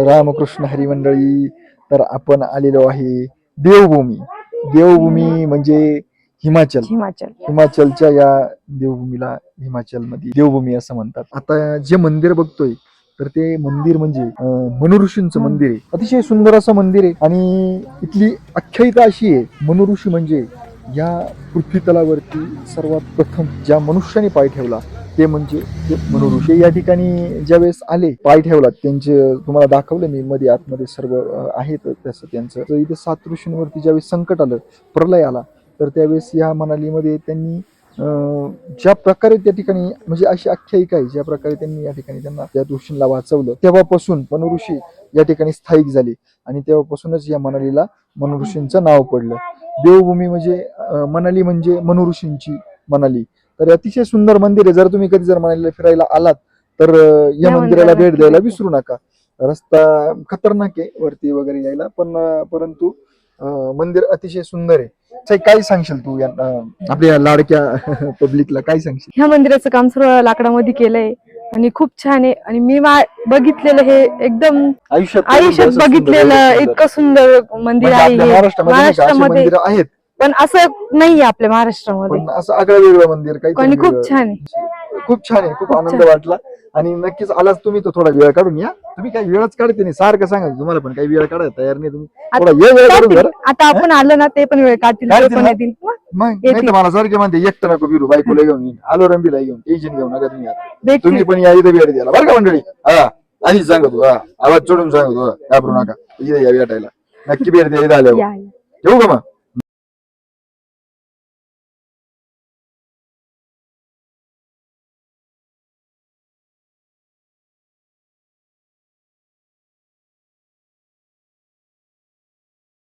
रामकृष्ण हरी मंडळी. तर आपण आलेलो आहे देवभूमी. देवभूमी म्हणजे हिमाचल. हिमाचलच्या या देवभूमीला हिमाचलमध्ये देवभूमी असं म्हणतात. आता जे मंदिर बघतोय तर ते मंदिर म्हणजे मनुऋषींचं मंदिर आहे. अतिशय सुंदर असं मंदिर आहे आणि इथली आख्यायिका अशी आहे, मनुऋषी म्हणजे या पृथ्वी तलावरती सर्वात प्रथम ज्या मनुष्याने पाय ठेवला ते म्हणजे ते मनुऋषी. या ठिकाणी ज्यावेळेस आले, पाय ठेवला, त्यांचे तुम्हाला दाखवलं मी मध्ये आतमध्ये सर्व आहेत तसं त्यांचं. तर इथे 7 ऋषींवरती ज्यावेळेस संकट आलं, प्रलय आला, तर त्यावेळेस या मनालीमध्ये त्यांनी ज्या प्रकारे त्या ठिकाणी म्हणजे अशी आख्यायिका आहे, ज्या प्रकारे त्यांनी या ठिकाणी त्यांना त्या ऋषींना वाचवलं, तेव्हापासून मनुऋषी या ठिकाणी स्थायिक झाले आणि तेव्हापासूनच या मनालीला मनुऋषींचं नाव पडलं. देवभूमी म्हणजे मनाली म्हणजे मनुऋषींची मनाली. तर अतिशय सुंदर मंदिर आहे. जर तुम्ही कधी जर मनालीला फिरायला आलात तर या मंदिराला भेट द्यायला विसरू नका. रस्ता खतरनाक आहे वरती वगैरे यायला, पण परंतु मंदिर अतिशय सुंदर आहे. काय सांगशील तू या आपल्या लाडक्या पब्लिकला, काय सांगशील? ह्या मंदिराचं काम सर्व लाकडामध्ये केलंय आणि खूप छान आहे. आणि मी बघितलेलं हे एकदम आयुष्यात बघितलेलं इतकं सुंदर मंदिर आहे. महाराष्ट्रामध्ये आहेत पण असं नाहीये आपल्या महाराष्ट्रामध्ये. पण असं आगळं वेगळं मंदिर आणि खूप छान आहे. खूप छान आहे. खूप आनंद वाटला आणि नक्कीच आलाच तुम्ही तर थोडा वेळ काढून या. तुम्ही काही वेळच काढते नाही, सारखं सांगा तुम्हाला पण काही वेळ काढायला तयार नाही तुम्ही. थोडा वेळ काढून जरा. आता आपण आलो ना, ते पण वेळ काढतील, ते पण येतील. मग नाही तर मला सारखे म्हणते एकटं नको फिरू, बायकोला घेऊन येईन, आलो रंबीला घेऊन, टेन्शन घेऊ नका तुम्ही. आता तुम्ही पण या इथे वेळ द्यायला बरं का मंडळी. हा आधीच सांगतो, आवाज चढून सांगतो, घाबरू नका, इथे या भेटायला नक्की भेट द्या. इथे आल्यावर ठेवू का मग?